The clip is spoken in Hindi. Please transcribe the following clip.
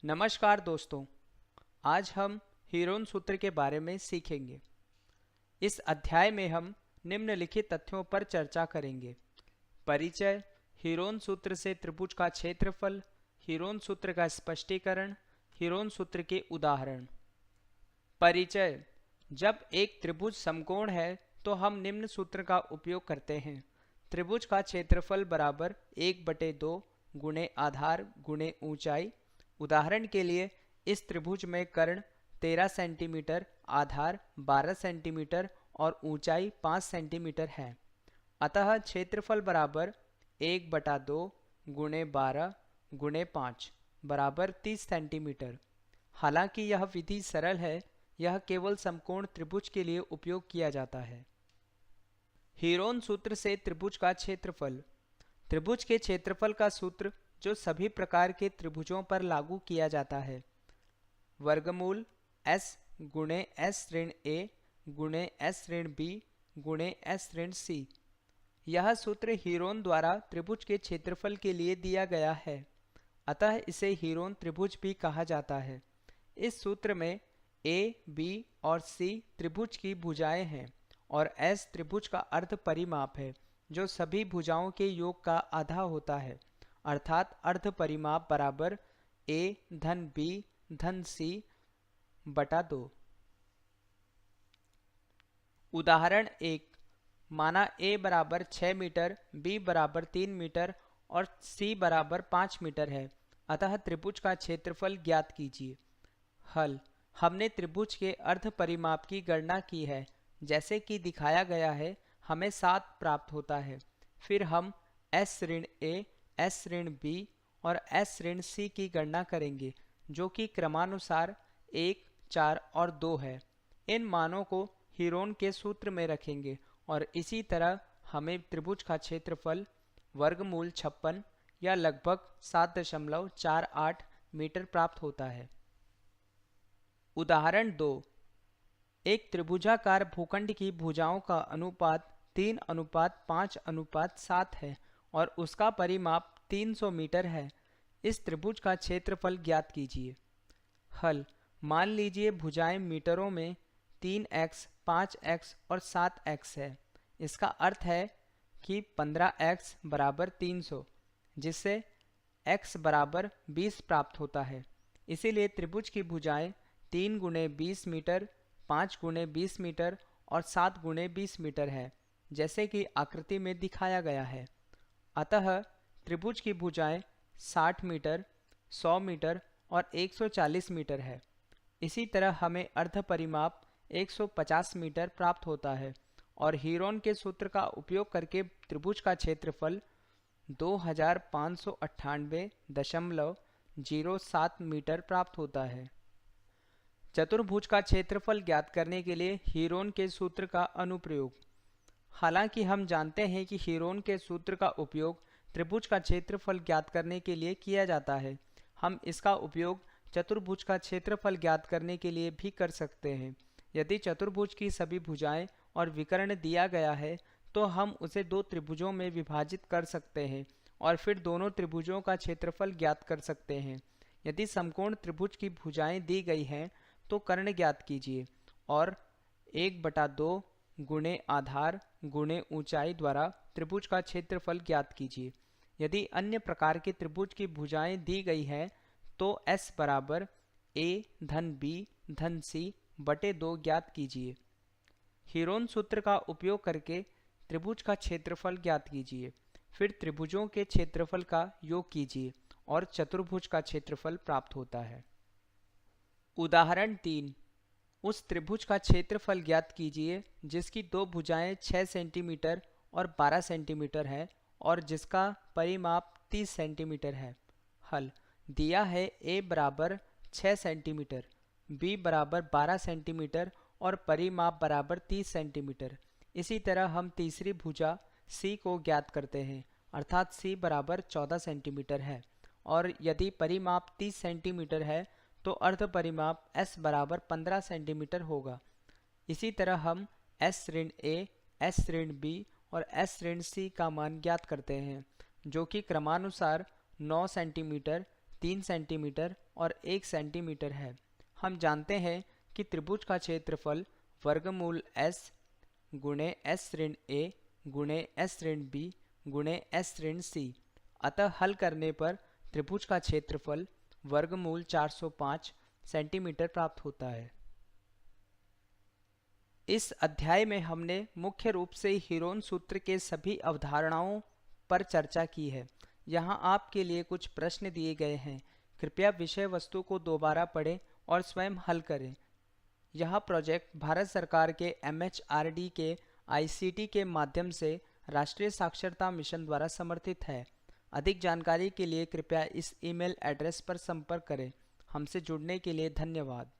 नमस्कार दोस्तों। आज हम हीरोन सूत्र के बारे में सीखेंगे। इस अध्याय में हम निम्नलिखित तथ्यों पर चर्चा करेंगे। परिचय, हीरोन सूत्र से त्रिभुज का क्षेत्रफल, हीरोन सूत्र का स्पष्टीकरण, हीरोन सूत्र के उदाहरण। परिचय, जब एक त्रिभुज समकोण है तो हम निम्न सूत्र का उपयोग करते हैं। त्रिभुज का क्षेत्रफल बराबर 1/2 गुणे आधार गुणे ऊंचाई। उदाहरण के लिए इस त्रिभुज में कर्ण 13 सेंटीमीटर, आधार 12 सेंटीमीटर और ऊंचाई 5 सेंटीमीटर है। अतः क्षेत्रफल बराबर 1/2 गुणे 12 गुणे 5 बराबर 30 सेंटीमीटर। हालांकि यह विधि सरल है, यह केवल समकोण त्रिभुज के लिए उपयोग किया जाता है। हीरोन सूत्र से त्रिभुज का क्षेत्रफल। त्रिभुज के क्षेत्रफल का सूत्र जो सभी प्रकार के त्रिभुजों पर लागू किया जाता है, वर्गमूल s गुणे s ऋण a गुणे s ऋण b गुणे s ऋण c। यह सूत्र हीरोन द्वारा त्रिभुज के क्षेत्रफल के लिए दिया गया है, अतः इसे हीरोन त्रिभुज भी कहा जाता है। इस सूत्र में a, b और c त्रिभुज की भुजाएं हैं और s त्रिभुज का अर्ध परिमाप है जो सभी भुजाओं के योग का आधा होता है, अर्थात अर्ध परिमाप बराबर a धन b धन c बटा 2। उदाहरण 1, माना a बराबर 6 मीटर, b बराबर 3 मीटर और c बराबर 5 मीटर है, अतः त्रिभुज का क्षेत्रफल ज्ञात कीजिए। हल, हमने त्रिभुज के अर्ध परिमाप की गणना की है, जैसे कि दिखाया गया है। हमें 7 प्राप्त होता है। फिर हम s ऋण a, s ऋण b और s ऋण c की गणना करेंगे, जो कि क्रमानुसार 1, 4 और 2 है। इन मानों को हीरोन के सूत्र में रखेंगे और इसी तरह हमें त्रिभुज का क्षेत्रफल वर्गमूल 56 या लगभग 7.48 मीटर प्राप्त होता है। उदाहरण 2, एक त्रिभुजाकार भूखंड की भुजाओं का अनुपात 3:5:7 है और उसका परिमाप 300 मीटर है। इस त्रिभुज का क्षेत्रफल ज्ञात कीजिए। हल, मान लीजिए भुजाएं मीटरों में 3x, 5x और 7x है। इसका अर्थ है कि 15x बराबर 300, जिससे x बराबर 20 प्राप्त होता है। इसीलिए त्रिभुज की भुजाएं 3 गुणे 20 मीटर, 5 गुणे 20 मीटर और 7 गुणे 20 मीटर है, जैसे कि आकृति में दिखाया गया है। अतः त्रिभुज की भुजाएं 60 मीटर, 100 मीटर और 140 मीटर है। इसी तरह हमें अर्ध परिमाप 150 मीटर प्राप्त होता है और हीरोन के सूत्र का उपयोग करके त्रिभुज का क्षेत्रफल 2598.07 मीटर प्राप्त होता है। चतुर्भुज का क्षेत्रफल ज्ञात करने के लिए हीरोन के सूत्र का अनुप्रयोग। हालांकि हम जानते हैं कि हीरोन के सूत्र का उपयोग त्रिभुज का क्षेत्रफल ज्ञात करने के लिए किया जाता है, हम इसका उपयोग चतुर्भुज का क्षेत्रफल ज्ञात करने के लिए भी कर सकते हैं। यदि चतुर्भुज की सभी भुजाएं और विकर्ण दिया गया है तो हम उसे 2 त्रिभुजों में विभाजित कर सकते हैं और फिर दोनों त्रिभुजों का क्षेत्रफल ज्ञात कर सकते हैं। यदि समकोण त्रिभुज की भुजाएं दी गई हैं तो कर्ण ज्ञात कीजिए और 1/2 गुणे आधार गुणे ऊंचाई द्वारा त्रिभुज का क्षेत्रफल ज्ञात कीजिए। यदि अन्य प्रकार के त्रिभुज की भुजाएं दी गई है तो s बराबर a धन b धन c बटे 2 ज्ञात कीजिए। हीरोन सूत्र का उपयोग करके त्रिभुज का क्षेत्रफल ज्ञात कीजिए, फिर त्रिभुजों के क्षेत्रफल का योग कीजिए और चतुर्भुज का क्षेत्रफल प्राप्त होता है। उदाहरण 3, उस त्रिभुज का क्षेत्रफल ज्ञात कीजिए जिसकी 2 भुजाएं 6 सेंटीमीटर और 12 सेंटीमीटर है और जिसका परिमाप 30 सेंटीमीटर है। हल, दिया है a बराबर 6 सेंटीमीटर, b बराबर 12 सेंटीमीटर और परिमाप बराबर 30 सेंटीमीटर। इसी तरह हम तीसरी भुजा c को ज्ञात करते हैं, अर्थात c बराबर 14 सेंटीमीटर है और यदि परिमाप 30 सेंटीमीटर है तो अर्ध परिमाप s बराबर 15 सेंटीमीटर होगा। इसी तरह हम s ऋण a, s ऋण b और s ऋण c का मान ज्ञात करते हैं, जो कि क्रमानुसार 9 सेंटीमीटर, 3 सेंटीमीटर और 1 सेंटीमीटर है। हम जानते हैं कि त्रिभुज का क्षेत्रफल वर्गमूल s गुणे s ऋण a गुणे s ऋण b गुणे s ऋण c। अतः हल करने पर त्रिभुज का क्षेत्रफल वर्गमूल 405 सेंटीमीटर प्राप्त होता है। इस अध्याय में हमने मुख्य रूप से हीरोन सूत्र के सभी अवधारणाओं पर चर्चा की है। यहाँ आपके लिए कुछ प्रश्न दिए गए हैं। कृपया विषय वस्तु को दोबारा पढ़ें और स्वयं हल करें। यह प्रोजेक्ट भारत सरकार के MHRD के ICT के माध्यम से राष्ट्रीय साक्षरता मिशन द्वारा समर्थित है। अधिक जानकारी के लिए कृपया इस ईमेल एड्रेस पर संपर्क करें। हमसे जुड़ने के लिए धन्यवाद।